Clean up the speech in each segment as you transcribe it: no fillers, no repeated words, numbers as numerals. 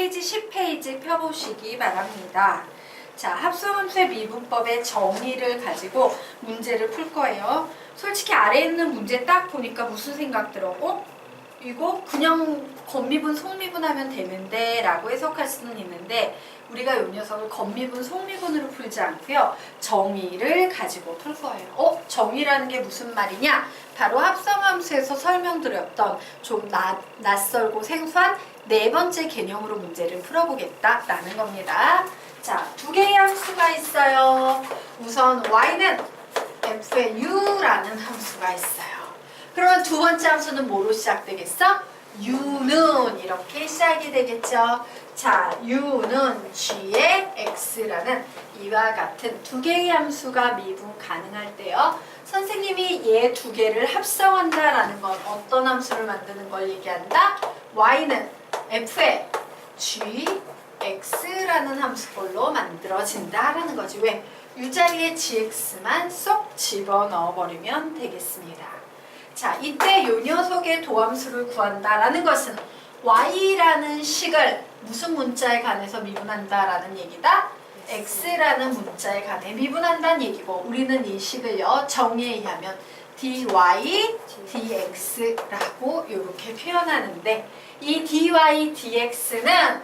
페이지 10페이지 펴보시기 바랍니다. 자, 합성함수의 미분법의 정의를 가지고 문제를 풀 거예요. 솔직히 아래에 있는 문제 딱 보니까 무슨 생각 들어? 이거 그냥 겉미분, 속미분하면 되는데 라고 해석할 수는 있는데 우리가 이 녀석을 겉미분, 속미분으로 풀지 않고요. 정의를 가지고 풀 거예요. 정의라는 게 무슨 말이냐? 바로 합성함수에서 설명드렸던 좀 낯설고 생소한 네 번째 개념으로 문제를 풀어보겠다라는 겁니다. 자, 두 개의 함수가 있어요. 우선 y는 f의 u라는 함수가 있어요. 그러면 두 번째 함수는 뭐로 시작되겠어? u는 이렇게 시작이 되겠죠. 자, u는 g의 x라는 이와 같은 두 개의 함수가 미분 가능할 때요. 선생님이 얘 두 개를 합성한다라는 건 어떤 함수를 만드는 걸 얘기한다? y는 f의 gx라는 함수꼴로 만들어진다라는 거지. 왜? u 자리에 gx만 쏙 집어넣어 버리면 되겠습니다. 자, 이때 요 녀석의 도함수를 구한다라는 것은 y라는 식을 무슨 문자에 관해서 미분한다라는 얘기다? x라는 문자에 관해 미분한다는 얘기고 우리는 이 식을요 정의에 의하면 dy dx라고 이렇게 표현하는데 이 dy dx는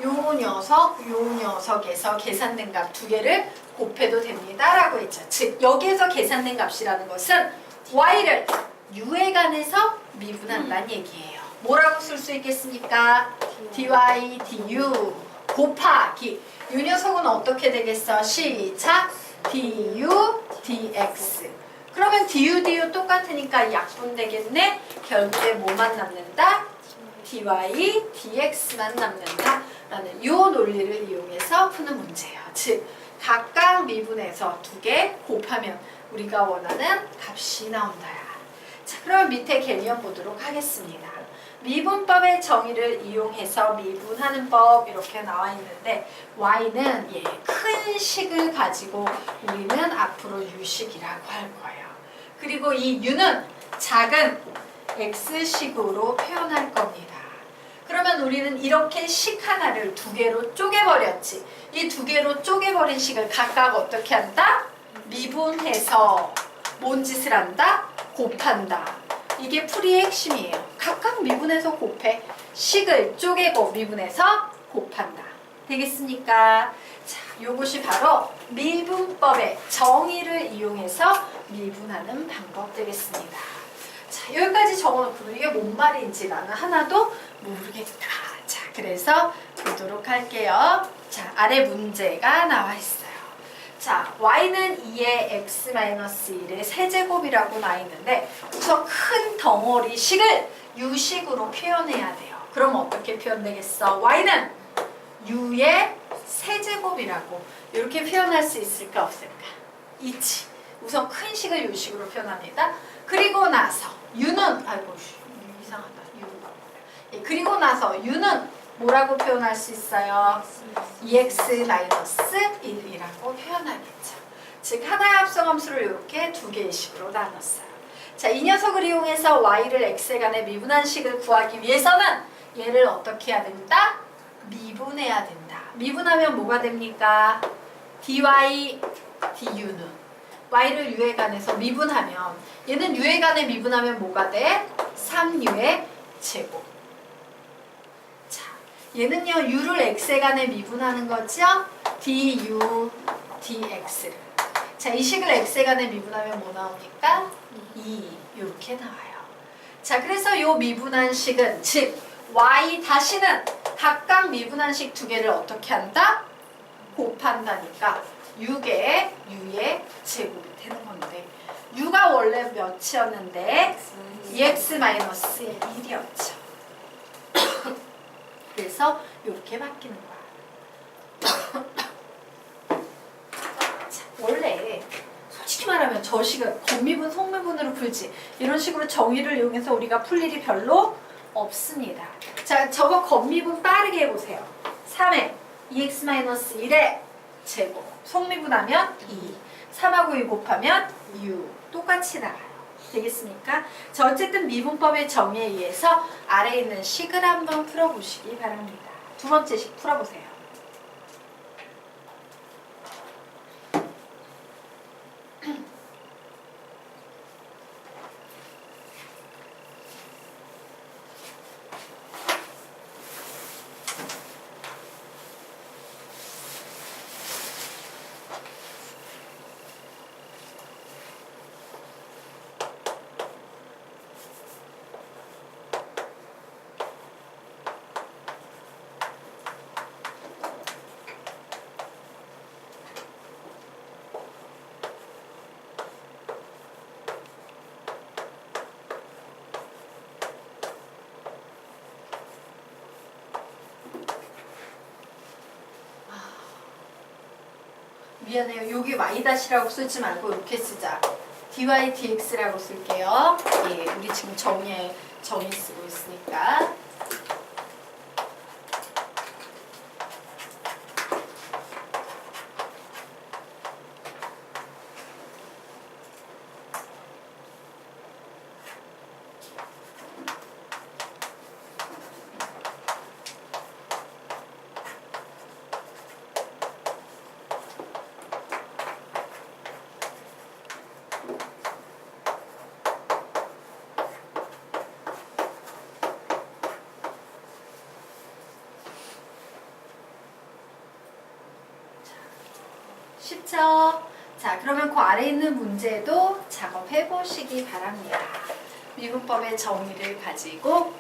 요 녀석에서 계산된 값 두 개를 곱해도 됩니다 라고 했죠. 즉 여기에서 계산된 값이라는 것은 y를 u에 관해서 미분한다는 얘기예요. 뭐라고 쓸 수 있겠습니까? dy du 곱하기 이 녀석은 어떻게 되겠어? 시작! du dx. 그러면 du 똑같으니까 약분되겠네? 결국에 뭐만 남는다? dy dx만 남는다 라는 이 논리를 이용해서 푸는 문제예요. 즉 각각 미분해서 두 개 곱하면 우리가 원하는 값이 나온다. 자, 그럼 밑에 개념 보도록 하겠습니다. 미분법의 정의를 이용해서 미분하는 법 이렇게 나와 있는데 y는 큰 식을 가지고 우리는 앞으로 u식이라고 할 거예요. 그리고 이 u는 작은 x식으로 표현할 겁니다. 그러면 우리는 이렇게 식 하나를 두 개로 쪼개버렸지. 이 두 개로 쪼개버린 식을 각각 어떻게 한다? 미분해서 뭔 짓을 한다? 곱한다. 이게 풀이의 핵심이에요. 각각 미분해서 곱해. 식을 쪼개고 미분해서 곱한다. 되겠습니까? 자, 요것이 바로 미분법의 정의를 이용해서 미분하는 방법 되겠습니다. 자, 여기까지 적어놓고 이게 뭔 말인지 나는 하나도 모르겠다. 자, 그래서 보도록 할게요. 자, 아래 문제가 나와 있어요. 자, y는 2의 x-1의 세제곱이라고 나와 있는데 우선 큰 덩어리 식을 u식으로 표현해야 돼요. 그럼 어떻게 표현되겠어? y는 u의 세제곱이라고 이렇게 표현할 수 있을까 없을까? 있지. 우선 큰 식을 u식으로 표현합니다. 그리고 나서 u는 이상하다. 그리고 나서 u는 뭐라고 표현할 수 있어요? 2x-1이라고 표현하겠죠. 즉 하나의 합성함수를 이렇게 두 개의 식으로 나눴어요. 자, 이 녀석을 이용해서 y를 x에 관해 미분한 식을 구하기 위해서는 얘를 어떻게 해야 된다? 미분해야 된다. 미분하면 뭐가 됩니까? dy du는 y를 u에 관해서 미분하면 얘는 u에 관해 미분하면 뭐가 돼? 3u의 제곱. 얘는요 u를 x에 관해 미분하는 거죠. du dx를. 자, 이 식을 x에 관해 미분하면 뭐 나옵니까? 2 이렇게 나와요. 자, 그래서 요 미분한 식은 즉 y 다시는 각각 미분한 식 두 개를 어떻게 한다? 곱한다니까 6의 u의 제곱이 되는 건데 u가 원래 몇이었는데 2x-1이었죠. 그래서 이렇게 바뀌는 거야. 자, 원래 솔직히 말하면 저 식은 겉미분, 속미분으로 풀지 이런 식으로 정의를 이용해서 우리가 풀 일이 별로 없습니다. 자, 저거 겉미분 빠르게 해보세요. 3에 2x-1의 제곱 속미분하면 2 3하고 2 곱하면 6 똑같이 나와요. 되겠습니까? 자, 어쨌든 미분법의 정의에 의해서 아래에 있는 식을 한번 풀어보시기 바랍니다. 두 번째 식 풀어보세요. 미안해요. 여기 y-라고 쓰지 말고 이렇게 쓰자. dy dx라고 쓸게요. 예, 우리 지금 정의 쓰고 있으니까. 쉽죠? 자, 그러면 그 아래에 있는 문제도 작업해 보시기 바랍니다. 미분법의 정의를 가지고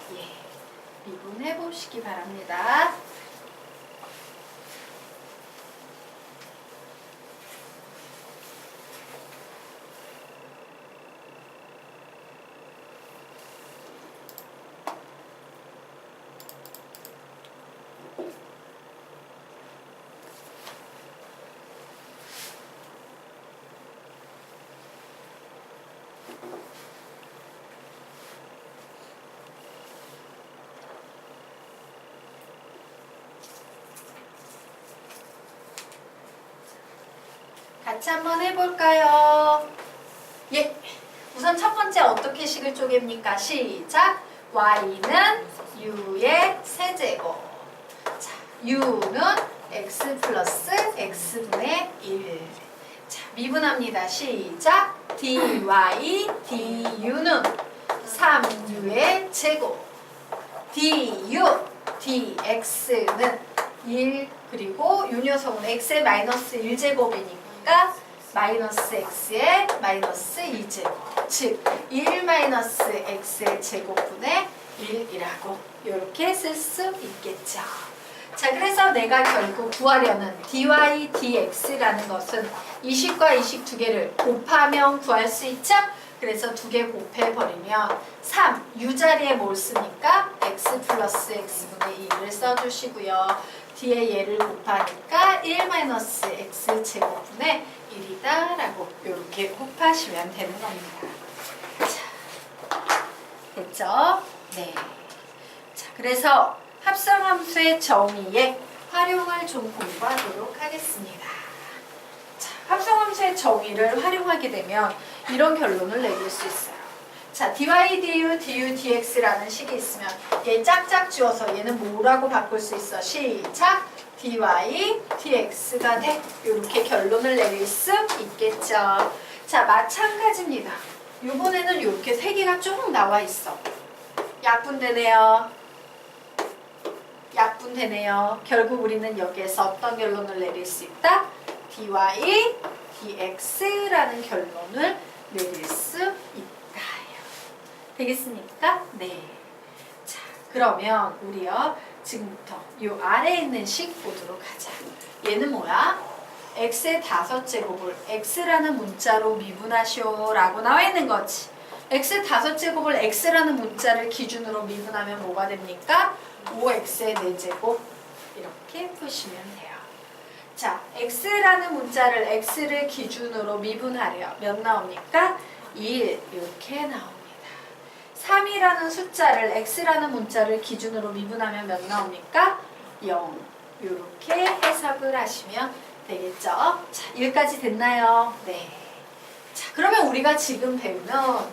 미분해 보시기 바랍니다. 같이 한번 해볼까요? 예. 우선 첫 번째 어떻게 식을 쪼갭니까? 시작. y는 u의 세제곱. 자, u는 x 플러스 x분의 1. 자, 미분합니다. 시작. dy du는 3u의 제곱. du dx는 1 그리고 요 녀석은 x의 마이너스 1제곱이니까 마이너스 x의 마이너스 2제곱, 즉 1 마이너스 x의 제곱분의 1이라고 이렇게 쓸 수 있겠죠. 자, 그래서 내가 결국 구하려는 dy dx라는 것은 이 식과 이 식 두 개를 곱하면 구할 수 있죠. 그래서 두 개 곱해버리면 3, u 자리에 뭘 쓰니까 x 플러스 x분의 2를 써주시고요. 뒤에 얘를 곱하니까 1-x 제곱분의 1이다 라고 이렇게 곱하시면 되는 겁니다. 자, 됐죠? 네. 자, 그래서 합성함수의 정의에 활용을 좀 공부하도록 하겠습니다. 자, 합성함수의 정의를 활용하게 되면 이런 결론을 내릴 수 있어요. 자, dy, du, dx라는 식이 있으면 얘 짝짝 지워서 얘는 뭐라고 바꿀 수 있어? 시작! dy, dx가 돼. 이렇게 결론을 내릴 수 있겠죠. 자, 마찬가지입니다. 이번에는 이렇게 세 개가 쭉 나와 있어. 약분되네요. 약분되네요. 결국 우리는 여기에서 어떤 결론을 내릴 수 있다? dy, dx라는 결론을 내릴 수 있다. 되겠습니까? 네. 자, 그러면 우리요 지금부터 이 아래에 있는 식 보도록 하자. 얘는 뭐야? x의 5제곱을 x라는 문자로 미분하시오 라고 나와 있는 거지. x의 5제곱을 x라는 문자를 기준으로 미분하면 뭐가 됩니까? 5x의 4제곱 이렇게 푸시면 돼요. 자, x라는 문자를 x를 기준으로 미분하려 몇 나옵니까? 1 이렇게 나옵니다. 3이라는 숫자를 x라는 문자를 기준으로 미분하면 몇 나옵니까? 0 이렇게 해석을 하시면 되겠죠? 자, 여기까지 됐나요? 네. 자, 그러면 우리가 지금 배우면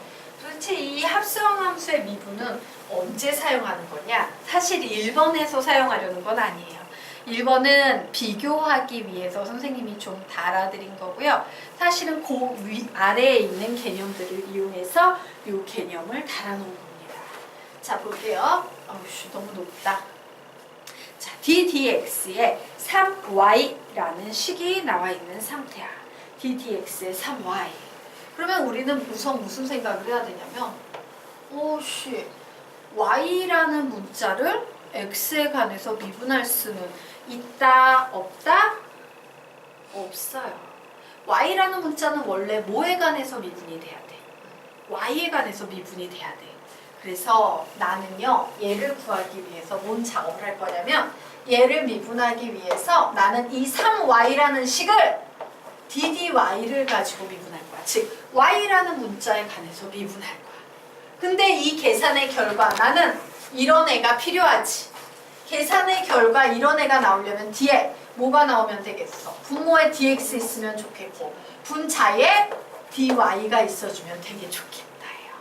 도대체 이 합성함수의 미분은 언제 사용하는 거냐? 사실 1번에서 사용하려는 건 아니에요. 1번은 비교하기 위해서 선생님이 좀 달아드린 거고요. 사실은 그 아래에 있는 개념들을 이용해서 이 개념을 달아놓은 겁니다. 자, 볼게요. 어우씨, 너무 높다. 자, ddx에 3y라는 식이 나와 있는 상태야. ddx에 3y. 그러면 우리는 우선 무슨 생각을 해야 되냐면, 오씨, y라는 문자를 x에 관해서 미분할 수는 있다, 없다? 없어요. y라는 문자는 원래 뭐에 관해서 미분이 돼야 돼? y에 관해서 미분이 돼야 돼. 그래서 나는요, 얘를 구하기 위해서 뭔 작업을 할 거냐면, 얘를 미분하기 위해서 나는 이 3y라는 식을 ddy를 가지고 미분할 거야. 즉, y라는 문자에 관해서 미분할 거야. 근데 이 계산의 결과, 나는 이런 애가 필요하지. 계산의 결과 이런 애가 나오려면 뒤에 뭐가 나오면 되겠어? 분모에 dx 있으면 좋겠고 분자에 dy가 있어주면 되게 좋겠다예요.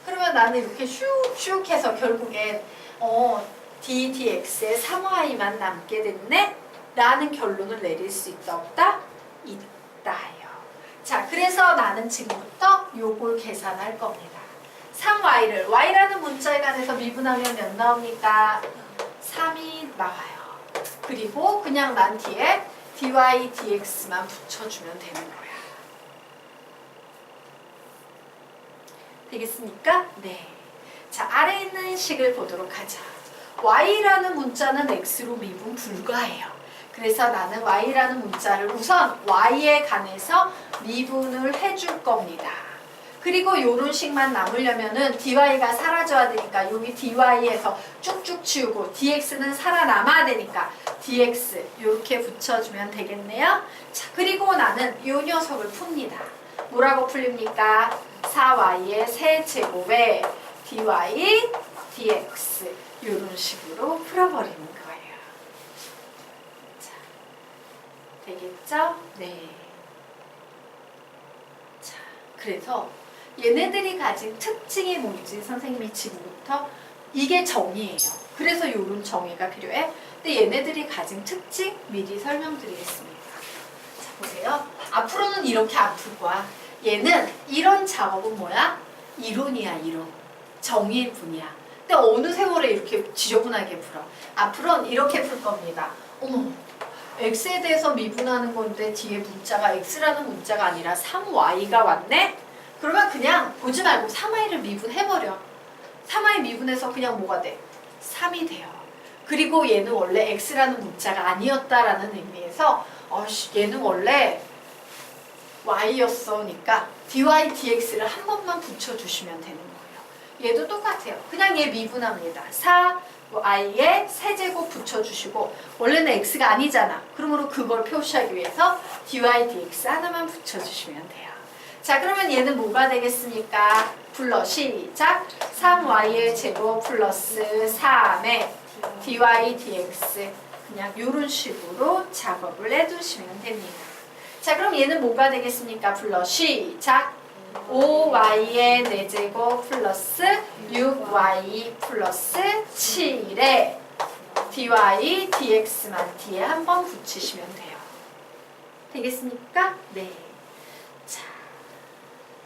그러면 나는 이렇게 슉슉 해서 결국엔 ddx에 3y만 남게 됐네? 라는 결론을 내릴 수 있다, 없다? 있다예요. 자, 그래서 나는 지금부터 요걸 계산할 겁니다. 3y를 y라는 문자에 관해서 미분하면 몇 나옵니까? 3이 나와요. 그리고 그냥 난 뒤에 dy, dx만 붙여주면 되는 거야. 되겠습니까? 네. 자, 아래에 있는 식을 보도록 하자. y라는 문자는 x로 미분 불가해요. 그래서 나는 y라는 문자를 우선 y에 관해서 미분을 해줄 겁니다. 그리고 요런 식만 남으려면은 dy가 사라져야 되니까 여기 dy에서 쭉쭉 치우고 dx는 살아남아야 되니까 dx 이렇게 붙여주면 되겠네요. 자, 그리고 나는 요 녀석을 풉니다. 뭐라고 풀립니까? 4y의 세제곱에 dy, dx 이런 식으로 풀어버리는 거예요. 자, 되겠죠? 네. 자, 그래서 얘네들이 가진 특징이 뭔지 선생님이 지금부터 이게 정의예요. 그래서 이런 정의가 필요해. 근데 얘네들이 가진 특징 미리 설명드리겠습니다. 자, 보세요. 앞으로는 이렇게 안 풀 거야. 얘는 이런 작업은 뭐야? 이론이야, 이론. 정의일 뿐이야. 근데 어느 세월에 이렇게 지저분하게 풀어? 앞으로는 이렇게 풀 겁니다. 어머, x에 대해서 미분하는 건데 뒤에 문자가 x라는 문자가 아니라 3y가 왔네? 그러면 그냥 보지 말고 3y를 미분해버려. 3y 미분해서 그냥 뭐가 돼? 3이 돼요. 그리고 얘는 원래 x라는 문자가 아니었다라는 의미에서 얘는 원래 y였으니까 dy, dx를 한 번만 붙여주시면 되는 거예요. 얘도 똑같아요. 그냥 얘 미분합니다. 4y의 세제곱 붙여주시고 원래는 x가 아니잖아. 그러므로 그걸 표시하기 위해서 dy, dx 하나만 붙여주시면 돼요. 자, 그러면 얘는 뭐가 되겠습니까? 불러 시작! 3y의 제곱 플러스 3의 dy, dx 그냥 이런 식으로 작업을 해두시면 됩니다. 자, 그럼 얘는 뭐가 되겠습니까? 불러 시작! 5y의 4제곱 플러스 6y 플러스 7에 dy, dx만 뒤에 한번 붙이시면 돼요. 되겠습니까? 네.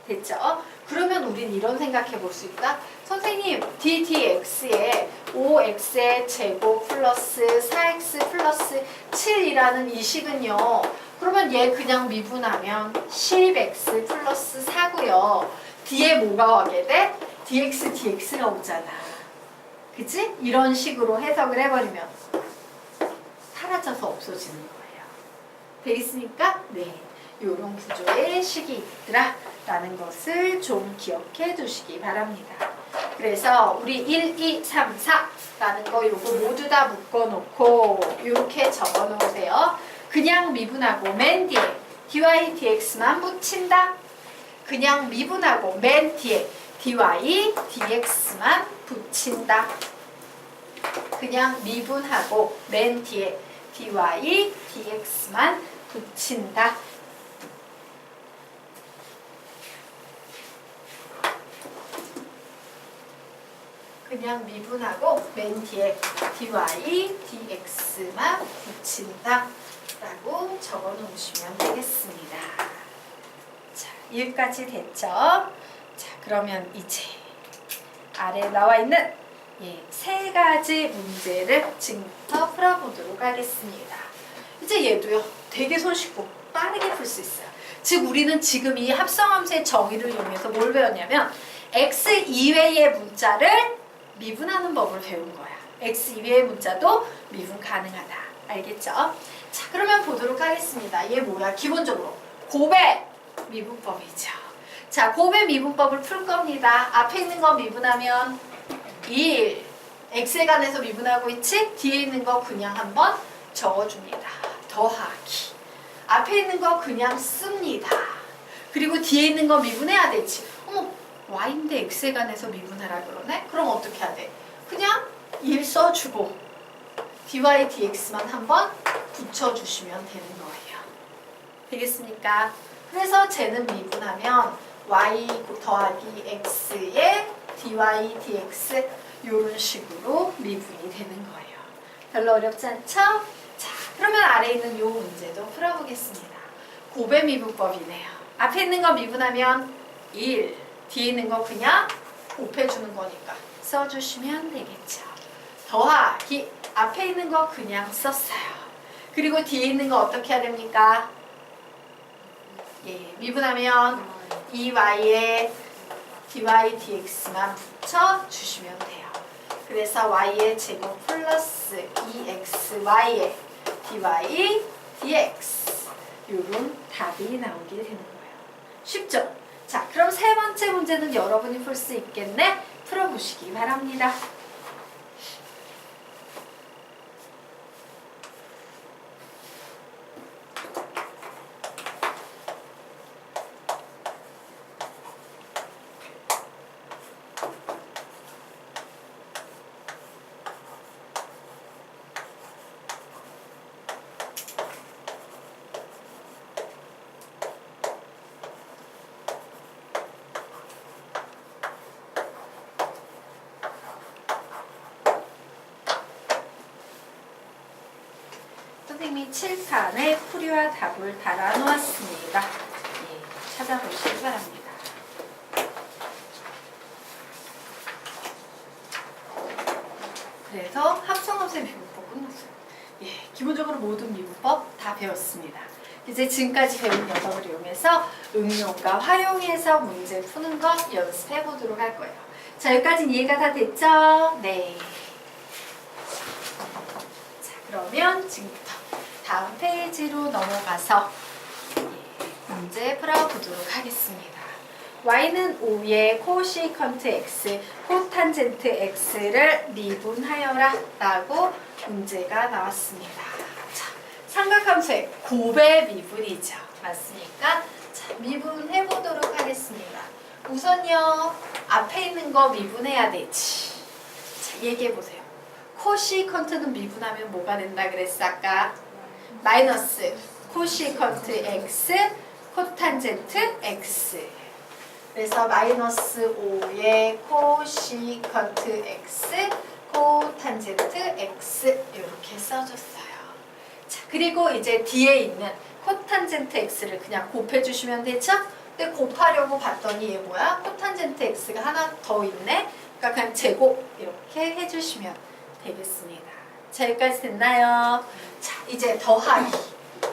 됐죠? 그러면 우린 이런 생각해 볼 수 있다. 선생님, ddx에 5x의 제곱 플러스 4x 플러스 7이라는 이 식은요. 그러면 얘 그냥 미분하면 10x 플러스 4고요. 뒤에 뭐가 오게 돼? dx, dx가 오잖아. 그치? 이런 식으로 해석을 해버리면 사라져서 없어지는 거예요. 되겠습니까? 네. 요런 구조의 식이 있더라 라는 것을 좀 기억해 두시기 바랍니다. 그래서 우리 1, 2, 3, 4 라는 거 요거 모두 다 묶어 놓고 이렇게 적어 놓으세요. 그냥 미분하고 맨 뒤에 dy, dx만 붙인다. 그냥 미분하고 맨 뒤에 dy, dx만 붙인다. 그냥 미분하고 맨 뒤에 dy, dx만 붙인다. 그냥 미분하고 맨 뒤에 dy, dx만 붙인다 라고 적어 놓으시면 되겠습니다. 자, 여기까지 됐죠? 자, 그러면 이제 아래에 나와 있는 세 가지 문제를 지금부터 풀어보도록 하겠습니다. 이제 얘도요, 되게 손쉽고 빠르게 풀 수 있어요. 즉 우리는 지금 이 합성함수의 정의를 이용해서 뭘 배웠냐면 x 이외의 문자를 미분하는 법을 배운 거야. x 이외의 문자도 미분 가능하다. 알겠죠? 자, 그러면 보도록 하겠습니다. 얘 뭐야? 기본적으로 곱의 미분법이죠. 자, 곱의 미분법을 풀 겁니다. 앞에 있는 거 미분하면 1, x에 관해서 미분하고 있지? 뒤에 있는 거 그냥 한번 적어줍니다. 더하기. 앞에 있는 거 그냥 씁니다. 그리고 뒤에 있는 거 미분해야 되지. 어머, y인데 x에 관해서 미분하라 그러네? 그럼 어떻게 해야 돼? 그냥 1 써주고 dy, dx만 한번 붙여주시면 되는 거예요. 되겠습니까? 그래서 쟤는 미분하면 y 더하기 x에 dy, dx 이런 식으로 미분이 되는 거예요. 별로 어렵지 않죠? 자, 그러면 아래에 있는 이 문제도 풀어보겠습니다. 곱의 미분법이네요. 앞에 있는 거 미분하면 1, 뒤에 있는 거 그냥 곱해주는 거니까 써주시면 되겠죠. 더하기, 앞에 있는 거 그냥 썼어요. 그리고 뒤에 있는 거 어떻게 해야 됩니까? 미분하면 2y에 dy, dx만 붙여주시면 돼요. 그래서 y의 제곱 플러스 2xy의 dy, dx 이런 답이 나오게 되는 거예요. 쉽죠? 자, 그럼 세 번째 문제는 여러분이 풀 수 있겠네? 풀어보시기 바랍니다. 선생님이 칠판에 풀이와 답을 달아놓았습니다. 찾아보시기 바랍니다. 그래서 합성함수의 미분법 끝났어요. 기본적으로 모든 미분법 다 배웠습니다. 이제 지금까지 배운 녀석을 이용해서 응용과 활용해서 문제 푸는 거 연습해 보도록 할 거예요. 자, 여기까지는 이해가 다 됐죠? 네. 자, 그러면 지금부터 다음 페이지로 넘어가서 문제 풀어보도록 하겠습니다. y는 5의 코시컨트 x, 코탄젠트 x를 미분하여라 라고 문제가 나왔습니다. 자, 삼각함수의 곱의 미분이죠. 맞습니까? 자, 미분해 보도록 하겠습니다. 우선요, 앞에 있는 거 미분해야 되지. 자, 얘기해 보세요. 코시컨트는 미분하면 뭐가 된다 그랬어 아까? 마이너스 코시컨트 x, 코탄젠트 x. 그래서 마이너스 5의 코시컨트 x, 코탄젠트 x 이렇게 써줬어요. 자, 그리고 이제 뒤에 있는 코탄젠트 x를 그냥 곱해주시면 되죠? 근데 곱하려고 봤더니 얘 뭐야? 코탄젠트 x가 하나 더 있네? 그러니까 그냥 제곱 이렇게 해주시면 되겠습니다. 자, 여기까지 됐나요? 자, 이제 더하기.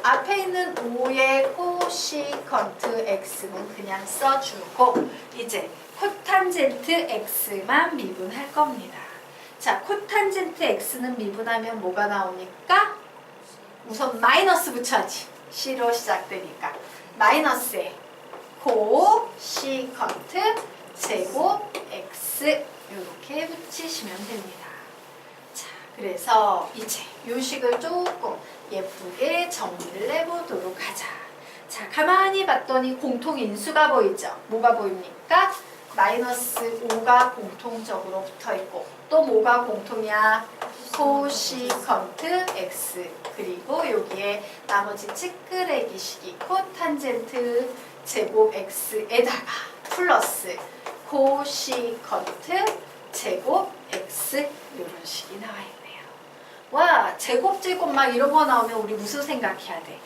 앞에 있는 5의 코시컨트 x는 그냥 써주고 이제 코탄젠트 x만 미분할 겁니다. 자, 코탄젠트 x는 미분하면 뭐가 나오니까? 우선 마이너스 붙여야지. C로 시작되니까. 마이너스에 코시컨트 제곱 x 이렇게 붙이시면 됩니다. 자, 그래서 이제 요식을 조금 예쁘게 정리를 해보도록 하자. 자, 가만히 봤더니 공통인수가 보이죠? 뭐가 보입니까? 마이너스 5가 공통적으로 붙어있고 또 뭐가 공통이야? 코시컨트 x 그리고 여기에 나머지 찌끄레기 식이 코탄젠트 제곱 x에다가 플러스 코시컨트 제곱 x 이런 식이 나와 있네요. 와, 제곱 막 이런 거 나오면 우리 무슨 생각해야 돼?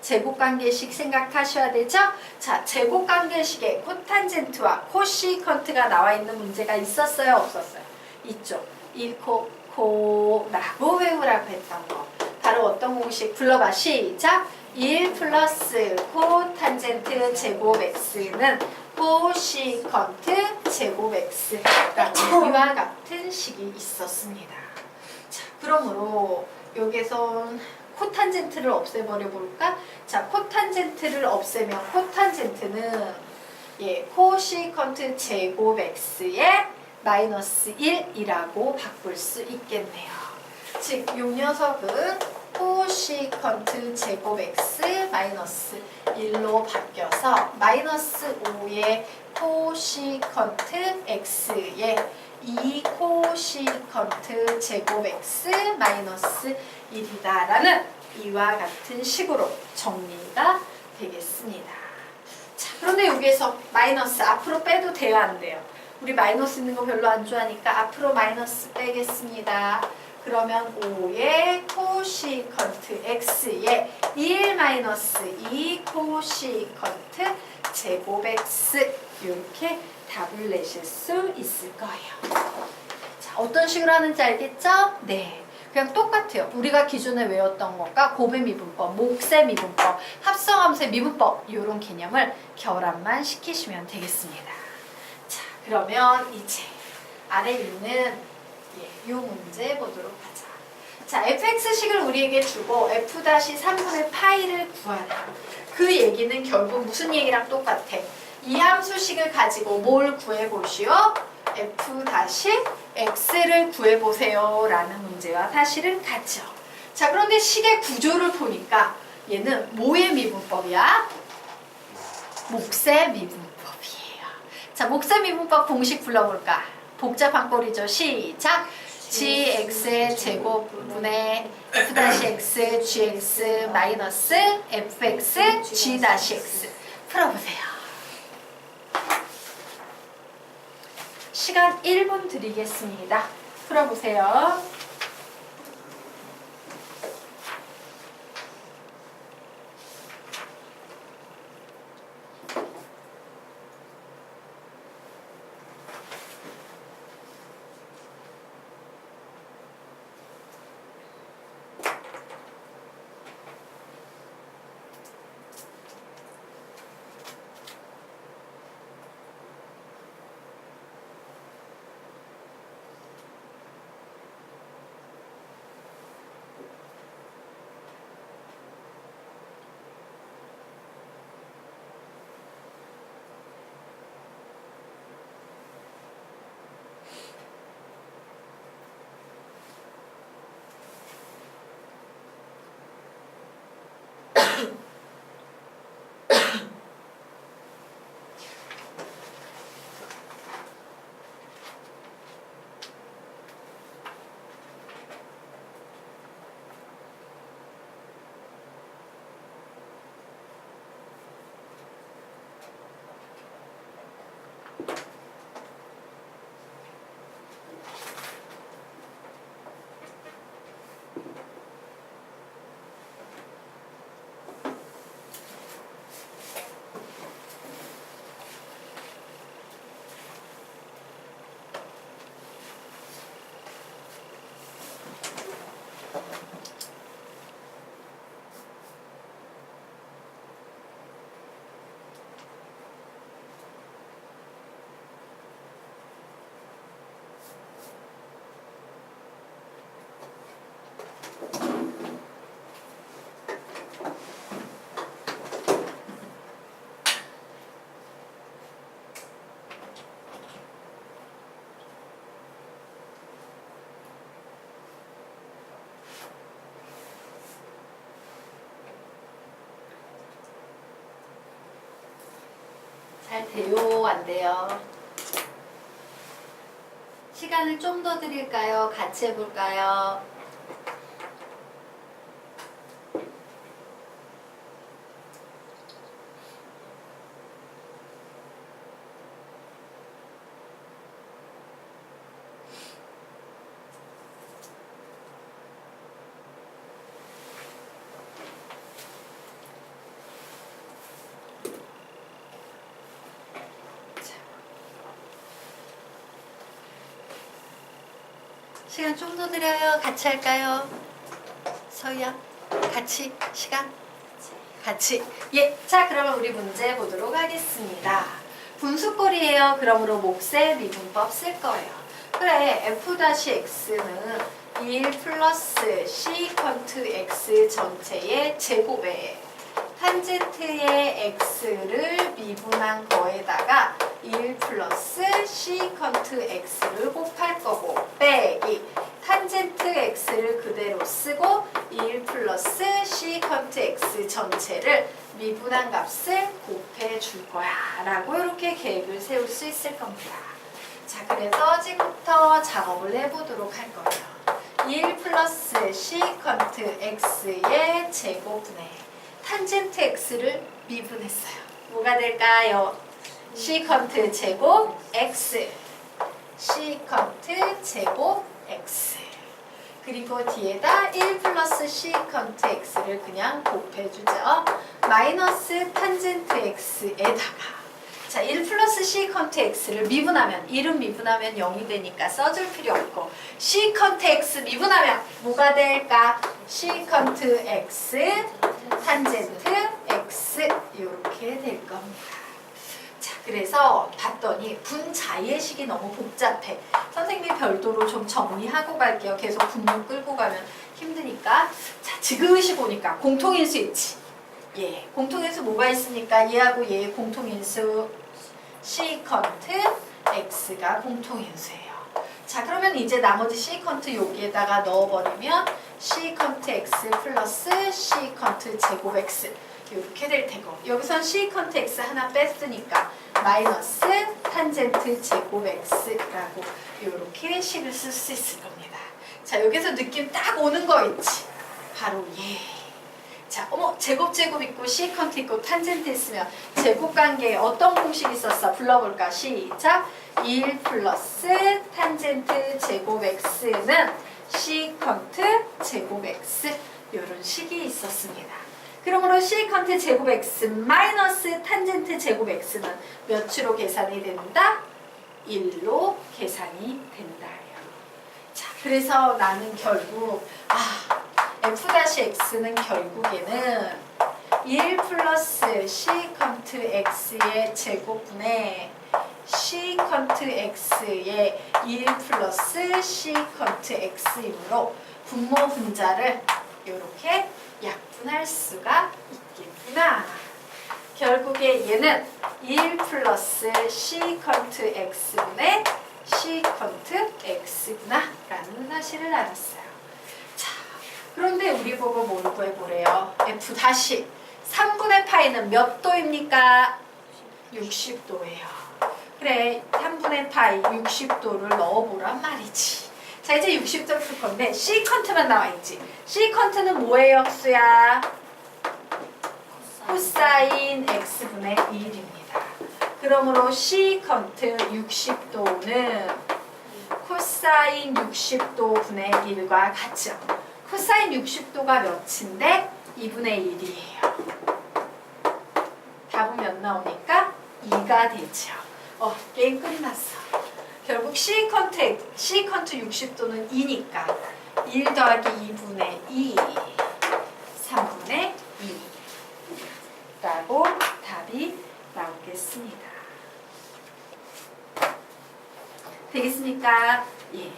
제곱관계식 생각하셔야 되죠? 자, 제곱관계식에 코탄젠트와 코시컨트가 나와 있는 문제가 있었어요? 없었어요? 있죠. 1코라고 외우라고 했던 거. 바로 어떤 공식? 불러봐. 시작! 1 플러스 코탄젠트 제곱 x는 코시컨트 제곱 x라는 이와 같은 식이 있었습니다. 자, 그러므로 여기선 코탄젠트를 없애버려 볼까? 자, 코탄젠트를 없애면 코탄젠트는 코시컨트 제곱 x의 마이너스 1이라고 바꿀 수 있겠네요. 즉, 이 녀석은 코시컨트 제곱 x 마이너스 1로 바뀌어서 마이너스 5의 코시컨트 x의 2 코시컨트 제곱 x 마이너스 1이다라는 이와 같은 식으로 정리가 되겠습니다. 자, 그런데 여기에서 마이너스 앞으로 빼도 돼요, 안 돼요? 우리 마이너스 있는 거 별로 안 좋아하니까 앞으로 마이너스 빼겠습니다. 그러면 5의 코시컨트 x의 1 마이너스 2 코시컨트 제곱 x 이렇게 답을 내실 수 있을 거예요. 자, 어떤 식으로 하는지 알겠죠? 네. 그냥 똑같아요. 우리가 기존에 외웠던 것과 곱의 미분법, 몫의 미분법, 합성함수의 미분법 이런 개념을 결합만 시키시면 되겠습니다. 자, 그러면 이제 아래 있는 이 문제 보도록 하자. 자, fx식을 우리에게 주고 f-3분의 파이를 구하라. 그 얘기는 결국 무슨 얘기랑 똑같아? 이 함수식을 가지고 뭘 구해보시오? f-x를 구해보세요 라는 문제와 사실은 같죠. 자, 그런데 식의 구조를 보니까 얘는 뭐의 미분법이야? 몫의 미분법이에요. 자, 몫의 미분법 공식 불러볼까? 복잡한 꼴이죠. 시작! gx의 제곱분의 f-x gx 마이너스 fx g-x 풀어보세요. 시간 1분 드리겠습니다. 풀어보세요. 잘 돼요? 안 돼요? 시간을 좀 더 드릴까요? 같이 해볼까요? 시간 좀 더 드려요. 같이 할까요? 서희야, 같이 시간? 같이. 예, 자 그러면 우리 문제 보도록 하겠습니다. 분수꼴이에요. 그러므로 몫의 미분법 쓸 거예요. 그래, f-x는 1 플러스 시컨트 x 전체의 제곱에 탄젠트의 x를 미분한 거에다가 1 플러스 시컨트 x를 곱할 거고 빼기 탄젠트 x를 그대로 쓰고 1 플러스 시컨트 x 전체를 미분한 값을 곱해 줄 거야 라고 이렇게 계획을 세울 수 있을 겁니다. 자, 그래서 지금부터 작업을 해보도록 할 거예요. 1 플러스 시컨트 x의 제곱분의 탄젠트 x를 미분했어요. 뭐가 될까요? 시컨트 제곱 x 시컨트 제곱 x 그리고 뒤에다 1 플러스 시컨트 x를 그냥 곱해주죠. 마이너스 탄젠트 x에다가 자, 1 플러스 시컨트 x를 미분하면 1은 미분하면 0이 되니까 써줄 필요 없고 시컨트 x 미분하면 뭐가 될까? 시컨트 x 탄젠트 x 이렇게 될 겁니다. 자, 그래서 봤더니 분자의식이 너무 복잡해. 선생님이 별도로 좀 정리하고 갈게요. 계속 분문 끌고 가면 힘드니까. 자, 지그시 보니까 공통인수 있지. 예, 공통인수 뭐가 있습니까? 얘하고 얘의 공통인수 시컨트 x가 공통인수예요. 자, 그러면 이제 나머지 시컨트 여기에다가 넣어버리면 시컨트 x 플러스 시컨트 제곱 x 이렇게 될 테고 여기선 시컨트 x 하나 뺐으니까 마이너스 탄젠트 제곱 x라고 이렇게 식을 쓸 수 있을 겁니다. 자, 여기서 느낌 딱 오는 거 있지? 바로 얘. 자, 어머, 제곱 있고 시컨트 있고 탄젠트 있으면 제곱관계에 어떤 공식이 있었어? 불러볼까? 시작! 1 플러스 탄젠트 제곱 x는 시컨트 제곱 x 이런 식이 있었습니다. 그러므로 시컨트 제곱 x 마이너스 탄젠트 제곱 x는 몇으로 계산이 된다? 1로 계산이 된다. 자, 그래서 나는 결국 f-x는 결국에는 1 플러스 시컨트 x의 제곱분의 시컨트 x의 1 플러스 시컨트 x이므로 분모 분자를 이렇게 약분할 수가 있겠구나. 결국에 얘는 1 플러스 시컨트 x분의 시컨트 x구나 라는 사실을 알았어요. 자, 그런데 우리 보고 뭘 구해보래요? f 다시 3분의 파이는 몇 도입니까? 60도예요. 그래, 3분의 파이 60도를 넣어보란 말이지. 자, 이제 60도를 풀 건데 시컨트만 나와있지. 시컨트는 뭐의 역수야? 코사인 x분의 1입니다. 그러므로 시컨트 60도는 코사인 60도 분의 1과 같죠. 코사인 60도가 몇인데? 2분의 1이에요. 답은 몇 나오니까? 2가 되죠. 게임 끝났어. 결국 시컨트 60도는 2니까 1 더하기 2분의 2 3분의 2 라고 답이 나오겠습니다. 되겠습니까? 예.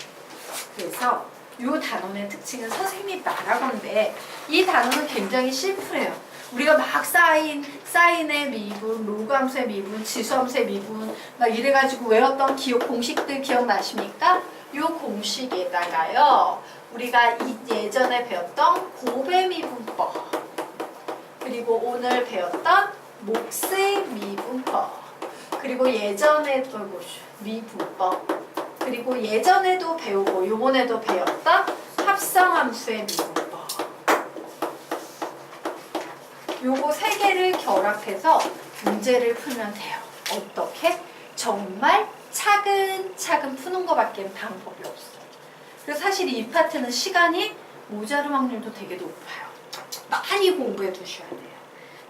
그래서 이 단원의 특징은 선생님이 말하건데 이 단원은 굉장히 심플해요. 우리가 막 사인의 미분, 로그함수의 미분, 지수함수의 미분 막 이래가지고 외웠던 공식들 기억나십니까? 이 공식에다가요 우리가 예전에 배웠던 곱의 미분법 그리고 오늘 배웠던 몫의 미분법 그리고 예전에도 미분법 그리고 예전에도 배우고 요번에도 배웠던 합성함수의 미분법 요거 세 개를 결합해서 문제를 풀면 돼요. 어떻게? 정말 차근차근 푸는 것밖에 방법이 없어요. 그래서 사실 이 파트는 시간이 모자랄 확률도 되게 높아요. 많이 공부해 두셔야 돼요.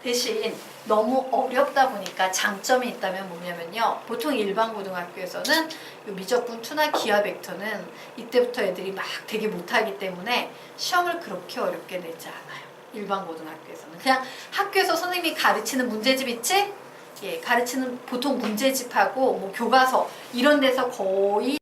대신 너무 어렵다 보니까 장점이 있다면 뭐냐면요. 보통 일반 고등학교에서는 이 미적분 투나 기하 벡터는 이때부터 애들이 막 되게 못하기 때문에 시험을 그렇게 어렵게 내지 않아요. 일반 고등학교에서는. 그냥 학교에서 선생님이 가르치는 문제집 있지? 예, 가르치는 보통 문제집하고 뭐 교과서 이런 데서 거의